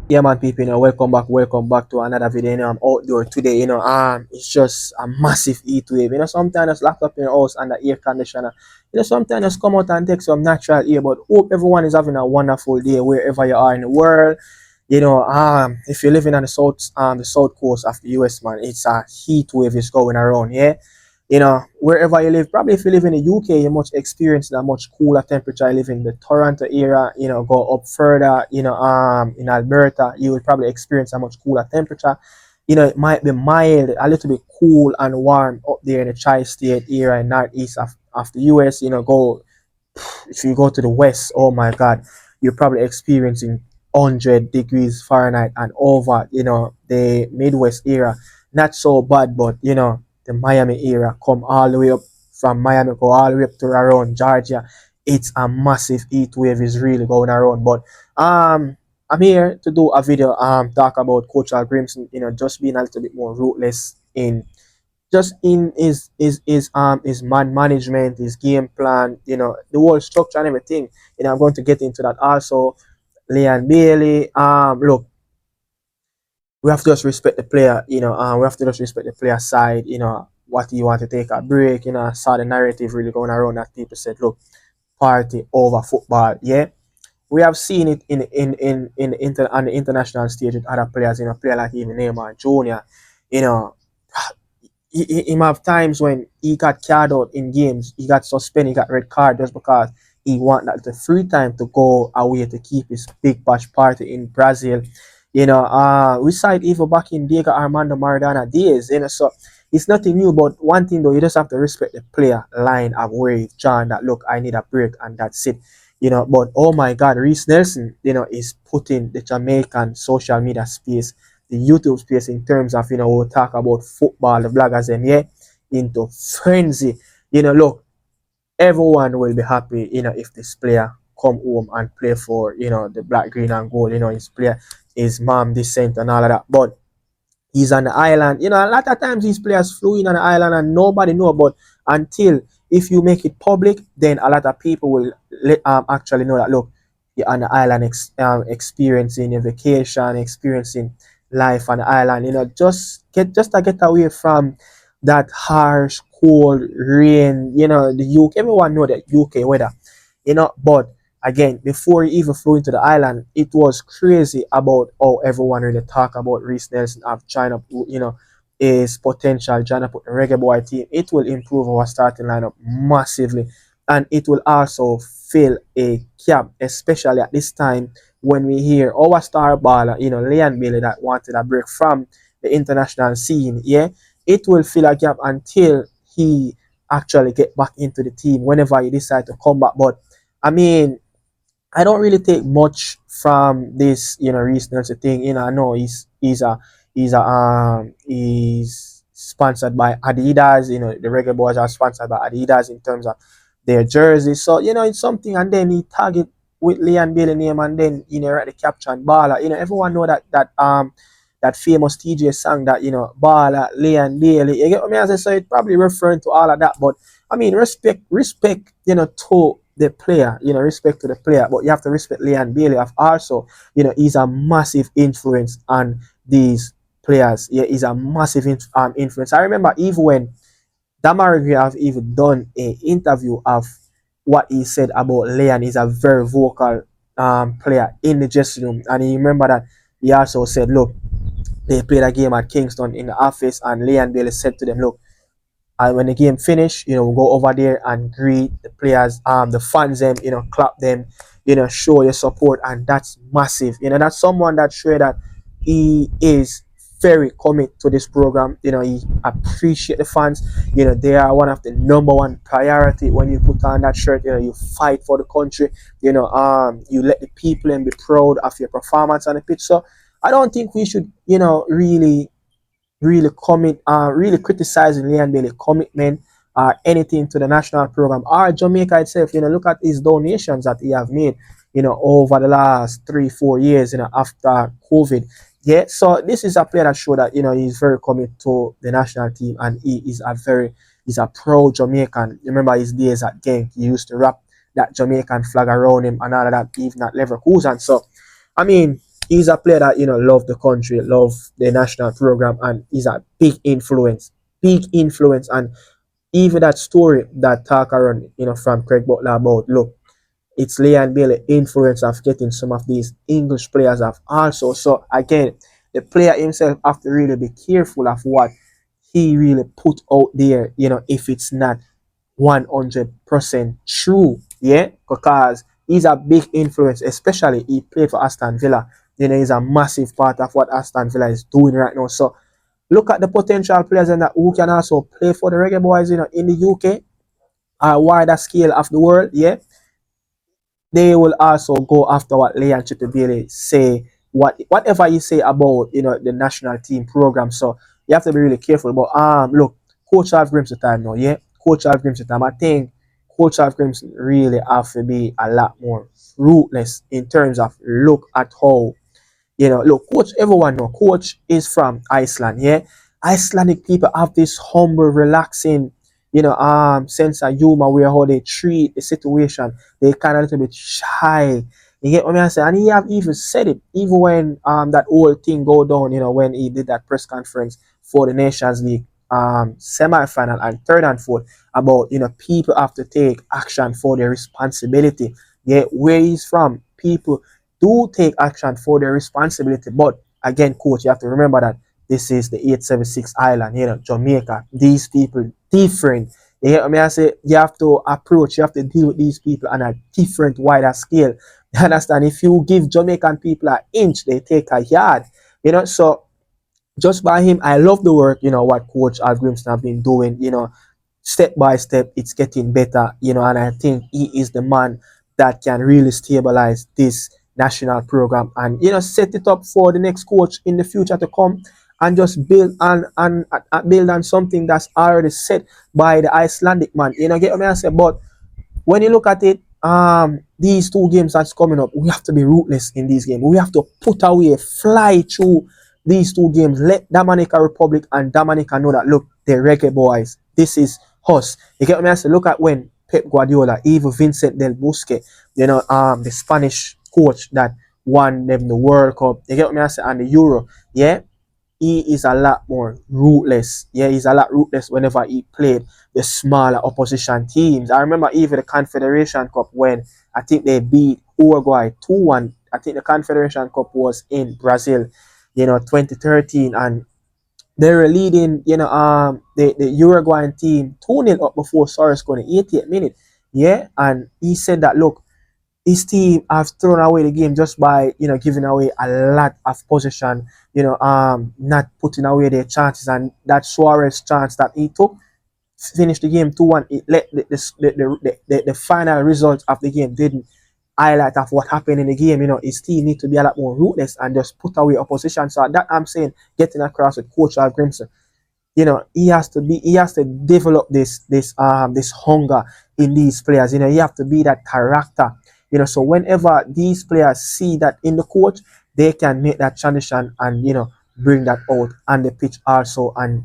Yeah, man, people, welcome back to another video. I'm outdoor today. It's just a massive heat wave. Sometimes I just lock up in the house under air conditioner. Sometimes I just come out and take some natural air. But hope everyone is having a wonderful day wherever you are in the world. If you're living on the south coast of the US, man, it's a heat wave is going around. Yeah, wherever you live, probably if you live in the UK, you much experience a much cooler temperature. I live in the Toronto area, go up further, in Alberta, you will probably experience a much cooler temperature. It might be mild, a little bit cool and warm up there in the tri-state area and northeast of the US. If you go to the west, oh my God, you're probably experiencing 100 degrees Fahrenheit and over, the Midwest area. Not so bad, but, the Miami area come all the way up from Miami, go all the way up to around Georgia. It's a massive heat wave is really going around. But I'm here to do a video talk about Coach Hallgrimson, just being a little bit more ruthless in just in his man management, his game plan, the whole structure and everything. I'm going to get into that also. Leon Bailey, look, we have to just respect the player, we have to just respect the player side, what you want to take a break, I saw the narrative really going around that people said, look, party over football, yeah. We have seen it on the international stage with other players, player like even Neymar Jr., you know, he have times when he got carried out in games, he got suspended, he got red card just because he want that the free time to go away to keep his big bash party in Brazil. We saw it even back in Diego Armando Maradona days, so it's nothing new, but one thing though, you just have to respect the player line of where he's drawn that look, I need a break and that's it. But oh my God, Reiss Nelson, is putting the Jamaican social media space, the YouTube space in terms of, we'll talk about football, the bloggers and yeah, into frenzy. Look, everyone will be happy, if this player come home and play for, the black, green and gold, his player, his mom, descent and all of that. But he's on the island. A lot of times these players flew in on the island and nobody know about until if you make it public, then a lot of people will actually know that look, you're on the island experiencing a vacation, experiencing life on the island. Just to get away from that harsh, cold rain. The UK, everyone know that UK weather. But again, before he even flew into the island, it was crazy about how everyone really talk about Reiss Nelson of China, his potential. China put the reggaeboy team. It will improve our starting lineup massively, and it will also fill a gap, especially at this time when we hear our star baller, Leon Bailey, that wanted a break from the international scene. Yeah, it will fill a gap until he actually get back into the team whenever he decide to come back. But I mean, I don't really take much from this, Reiss Nelson thing. I know he's sponsored by Adidas. The reggaeboyz are sponsored by Adidas in terms of their jerseys. So it's something, and then he target with Leon Bailey name, and then write the caption baller. Everyone know that famous TJ song that baller Leon Bailey. You get what I mean? So it's probably referring to all of that. But I mean, respect, to the player, respect to the player, but you have to respect Leon Bailey of also, he's a massive influence on these players. Yeah, he's a massive influence. I remember even when Damari have even done an interview of what he said about Leon. He's a very vocal player in the dressing room, and he remember that he also said, look, they played a game at Kingston in the office, and Leon Bailey said to them, look, and when the game finished, we'll go over there and greet the players, the fans them, clap them, show your support, and that's massive. That's someone that showed that he is very committed to this program. He appreciate the fans. They are one of the number one priority when you put on that shirt. You fight for the country. You let the people and be proud of your performance on the pitch. So I don't think we should, really criticizing Leon Bailey commitment or anything to the national program or Jamaica itself. Look at his donations that he have made, over the last 3-4 years, after COVID. Yeah, so this is a player that showed that he's very committed to the national team, and he's a pro Jamaican. Remember his days at Genk, he used to wrap that Jamaican flag around him and all of that, even at Leverkusen. So I mean, he's a player that love the country, love the national program, and he's a big influence. And even that story that talk around from Craig Butler about, look, it's Leon Bailey influence of getting some of these English players have also. So again, the player himself have to really be careful of what he really put out there, if it's not 100% true, yeah, because he's a big influence, especially he played for Aston Villa. He's a massive part of what Aston Villa is doing right now. So look at the potential players and that who can also play for the Reggae Boys, in the UK, or wider scale of the world, yeah. They will also go after what Leon Bailey say, whatever you say about the national team program. So you have to be really careful. But look, Coach Hallgrimson time now, yeah. Coach Hallgrimson time. I think Coach Hallgrimson really have to be a lot more ruthless in terms of look at how look, coach, everyone know, coach is from Iceland, yeah. Icelandic people have this humble, relaxing, sense of humor where how they treat the situation. They kind of a little bit shy. You get what I say? And he have even said it, even when that whole thing go down, when he did that press conference for the Nations League semi-final and third and fourth about people have to take action for their responsibility. Yeah, where he's from, people do take action for their responsibility. But again, coach, you have to remember that this is the 876 island, Jamaica. These people different. You get what I mean? I say you have to approach, you have to deal with these people on a different, wider scale. You understand? If you give Jamaican people an inch, they take a yard. So just by him, I love the work, what Coach Hallgrimson have been doing, step by step, it's getting better, and I think he is the man that can really stabilize this national program and, set it up for the next coach in the future to come and just build build on something that's already set by the Icelandic man. Get what I say? But when you look at it, these two games that's coming up, we have to be ruthless in these games. We have to put away, fly through these two games. Let Dominica Republic and Dominica know that, look, they're Reggae Boys. This is us. You get what I say? Look at when Pep Guardiola, even Vincent Del Bosque, the Spanish coach that won them the World Cup. You get what I say? And the Euro, yeah. He is a lot more ruthless. Yeah, he's a lot ruthless whenever he played the smaller opposition teams. I remember even the Confederation Cup when I think they beat Uruguay 2-1. I think the Confederation Cup was in Brazil, 2013, and they were leading, the Uruguayan team 2-0 up before Suarez scored in the 88th minute. Yeah, and he said that, look, his team have thrown away the game just by giving away a lot of possession, not putting away their chances, and that Suarez chance that he took finished the game 2-1. It let the final result of the game didn't highlight of what happened in the game. His team need to be a lot more ruthless and just put away opposition. So that I'm saying, getting across with Coach Hallgrimson, he has to develop this hunger in these players. He have to be that character. So whenever these players see that in the coach, they can make that transition and bring that out on the pitch also, and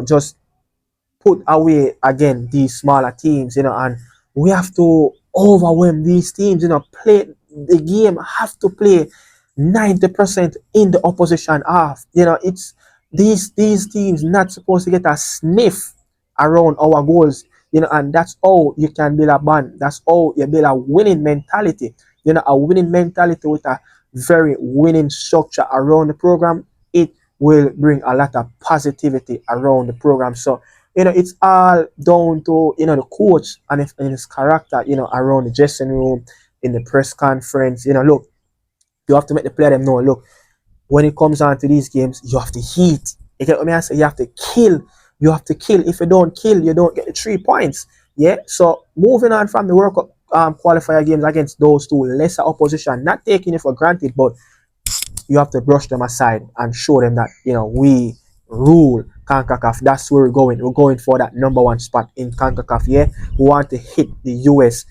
just put away again these smaller teams, and we have to overwhelm these teams, play the game, have to play 90% in the opposition half. It's these teams not supposed to get a sniff around our goals, and that's how you can build a band. That's how you build a winning mentality, a winning mentality with a very winning structure around the program. It will bring a lot of positivity around the program. So it's all down to the coach and his character, around the dressing room, in the press conference. Look, you have to make the player them know, look, when it comes on to these games, you have to heat. You get what I say? You have to kill. You have to kill. If you don't kill, you don't get the 3 points. Yeah. So moving on from the World Cup qualifier games against those two lesser opposition, not taking it for granted, but you have to brush them aside and show them that we rule CONCACAF. That's where we're going. We're going for that #1 spot in CONCACAF. Yeah, we want to hit the US,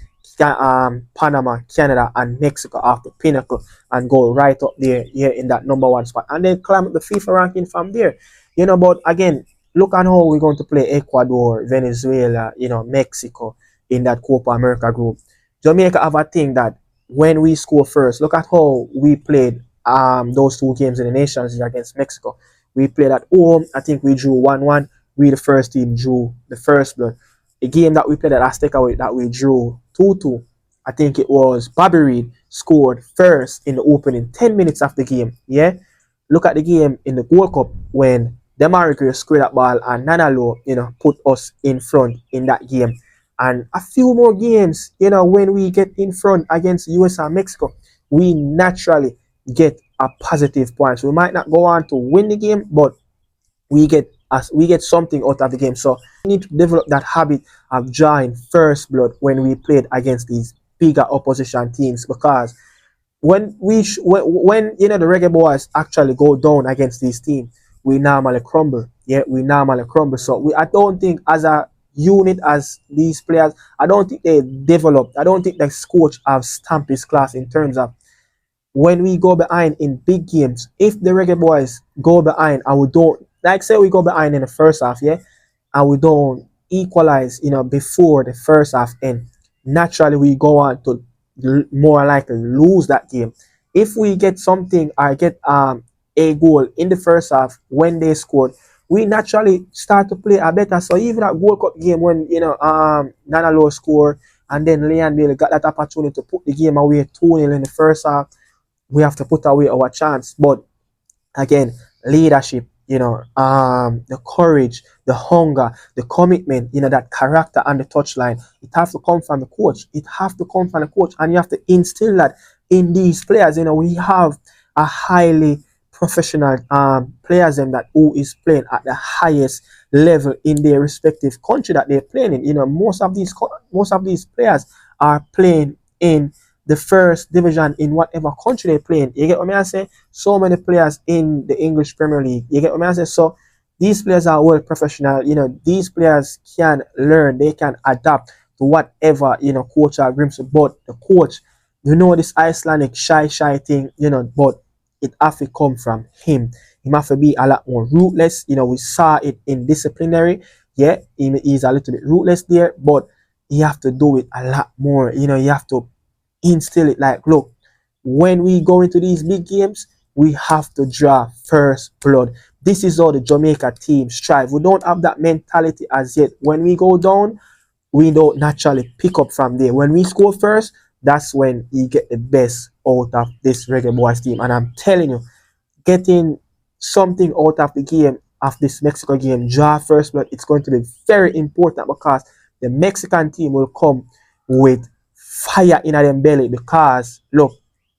Panama, Canada, and Mexico off the pinnacle and go right up there, yeah, in that #1 spot, and then climb up the FIFA ranking from there. But again, look at how we're going to play Ecuador, Venezuela, Mexico in that Copa America group. Jamaica have a thing that when we score first, look at how we played those two games in the Nations League against Mexico. We played at home. I think we drew 1-1. We the first team drew the first blood. The game that we played at Azteca that we drew 2-2. I think it was Bobby Reed scored first in the opening 10 minutes of the game. Yeah. Look at the game in the World Cup when Demarcus scored that ball and Nanalo, put us in front in that game. And a few more games, when we get in front against US and Mexico, we naturally get a positive point. So we might not go on to win the game, but we get something out of the game. So we need to develop that habit of drawing first blood when we played against these bigger opposition teams, because when the reggaeboyz actually go down against these teams, we normally crumble. Yeah, we normally crumble. So I don't think as a unit, as these players, I don't think they developed. I don't think the coach have stamped his class in terms of when we go behind in big games. If the reggaeboyz go behind and we don't, like say we go behind in the first half, yeah, and we don't equalize, before the first half end, naturally we go on to more likely lose that game. If we get something or get a goal in the first half when they scored, we naturally start to play a better. So even that World Cup game when Nanalo scored and then Leon Bailey got that opportunity to put the game away 2-0 in the first half, we have to put away our chance. But again, leadership, the courage, the hunger, the commitment, that character on the touchline, it has to come from the coach. It has to come from the coach, and you have to instill that in these players. We have a highly professional players that who is playing at the highest level in their respective country that they're playing in. Most of these players are playing in the first division in whatever country they're playing. You get what I say? So many players in the English Premier League. You get what I say? So these players are well professional. These players can learn. They can adapt to whatever, coach Hallgrimson. But the coach, this Icelandic shy thing, but it have to come from him. He have to be a lot more ruthless. We saw it in disciplinary. Yeah, he's a little bit ruthless there, but you have to do it a lot more. You have to instill it like, look, when we go into these big games, we have to draw first blood. This is how the Jamaica team strive. We don't have that mentality as yet. When we go down, we don't naturally pick up from there. When we score first, that's when you get the best out of this reggaeboyz team. And I'm telling you, getting something out of the game, of this Mexico game, draw first blood, it's going to be very important, because the Mexican team will come with fire in their belly. Because look,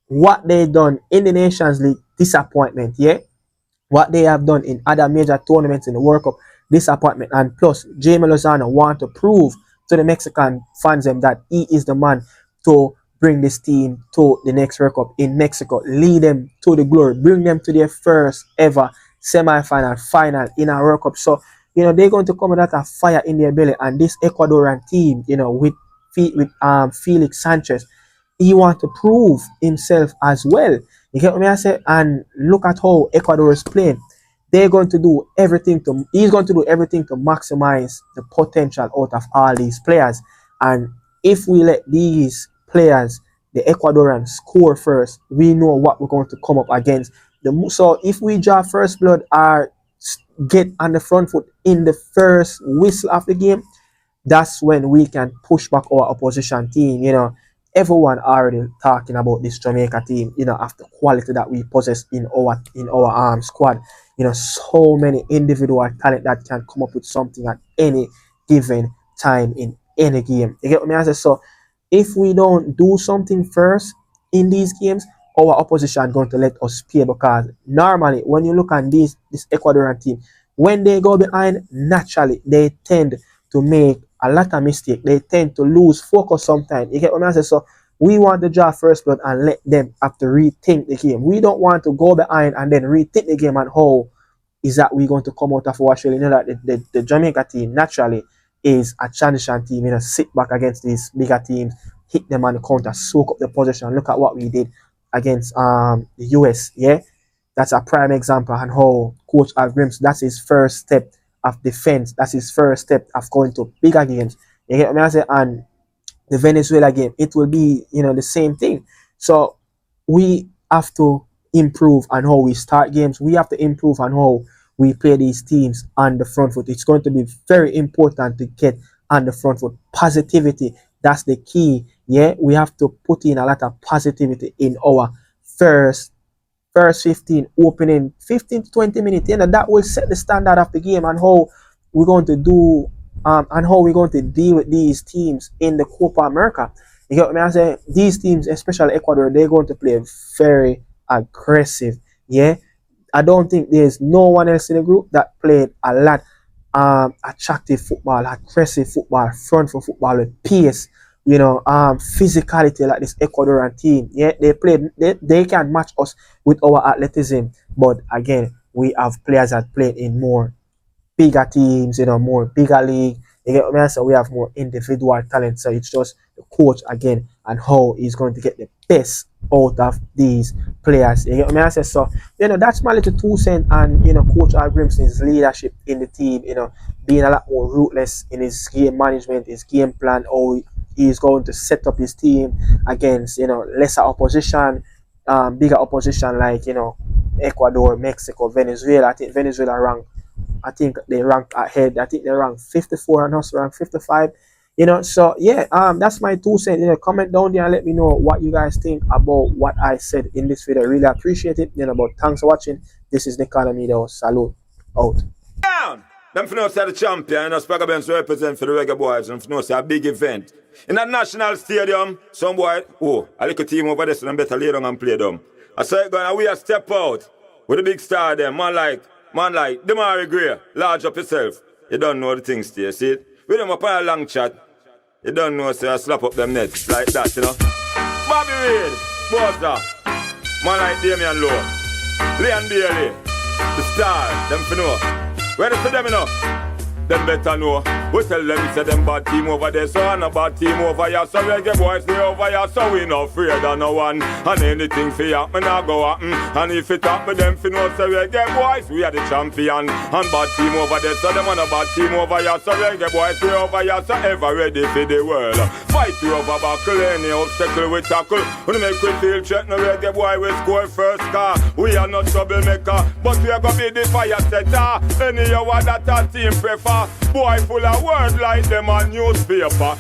what they done in the Nations League, disappointment. Yeah, what they have done in other major tournaments in the World Cup, disappointment. And plus, Jamie Lozano want to prove to the Mexican fans that he is the man to bring this team to the next World Cup in Mexico, lead them to the glory, bring them to their first ever semi-final, final in a World Cup. So, they're going to come with that fire in their belly. And this Ecuadorian team, with Felix Sanchez, he want to prove himself as well. You get what I say? And look at how Ecuador is playing. He's going to do everything to maximize the potential out of all these players. And if we let these players, the Ecuadorians, score first, we know what we're going to come up against. So if we draw first blood or get on the front foot in the first whistle of the game, that's when we can push back our opposition team. Everyone already talking about this Jamaica team, of the quality that we possess in our squad. So many individual talent that can come up with something at any given time in any game. You get what I say? So if we don't do something first in these games, our opposition are going to let us pay, because normally when you look at this Ecuadorian team, when they go behind, naturally they tend to make a lot of mistakes. They tend to lose focus sometimes. You get what I say? So we want to draw first blood and let them have to rethink the game. We don't want to go behind and then rethink the game and how is that we going to come out of our shell. That the Jamaica team naturally is a transition team. Sit back against these bigger teams, hit them on the counter, soak up the possession. Look at what we did against the US. Yeah, that's a prime example and how Coach Hallgrimson, that's his first step of defense. That's his first step of going to bigger games. You get what I say? And the Venezuela game, it will be the same thing. So we have to improve on how we start games. We have to improve on how we play these teams on the front foot. It's going to be very important to get on the front foot. Positivity, that's the key. Yeah, we have to put in a lot of positivity in our first 15 opening 15 to 20 minutes. That will set the standard of the game and how we're going to do and how we're going to deal with these teams in the Copa America. You get what I say? These teams, especially Ecuador, they're going to play very aggressive. Yeah, I don't think there's no one else in the group that played a lot attractive football, aggressive football, front for football with pace, physicality like this Ecuadorian team. Yeah, they can match us with our athleticism. But again, we have players that play in more bigger teams, more bigger league. You get what I mean? So we have more individual talent. So it's just the coach again and how he's going to get the best out of these players. You get what I mean? So, that's my little 2 cents and, Coach Hallgrimson's leadership in the team, being a lot more ruthless in his game management, his game plan, how he's going to set up his team against, lesser opposition, bigger opposition like, Ecuador, Mexico, Venezuela. I think Venezuela they ranked ahead. I think they ranked 54 and us ranked 55. So yeah, that's my 2 cents. Comment down there and let me know what you guys think about what I said in this video. I really appreciate it. But thanks for watching. This is Nicardo Media House. Salute. Out. Down. Them for say the champion, and Spagabenz represent for the reggaeboyz, and for say a big event. In that national stadium, some boy, a little team over there, so them better lay down and play them. I saw it going, we a step out with a big star there, man like Demari Gray, large up yourself. You don't know the things there, see it? With them up on a long chat, you don't know, so I slap up them nets like that, Bobby Reid, Boza, man like Damian Lowe, Leon Bailey, the star, them for know. Ready for them, Them better know. We tell them say them bad team over there, so and a bad team over here. So reggaeboyz they over here, so we not afraid of no one. And anything for happen, I go happen. And if it happen, them fi know say reggaeboyz we are the champion. And bad team over there, so them and a bad team over here. So reggaeboyz they over here, so ever ready for the world. Fight you over buckle, any obstacle we tackle. When make we feel threat, no reggaeboyz we score first car. We are not troublemaker, but we are gonna be the fire setter. Any hour that our team prefer. Boy full of words like them on newspaper.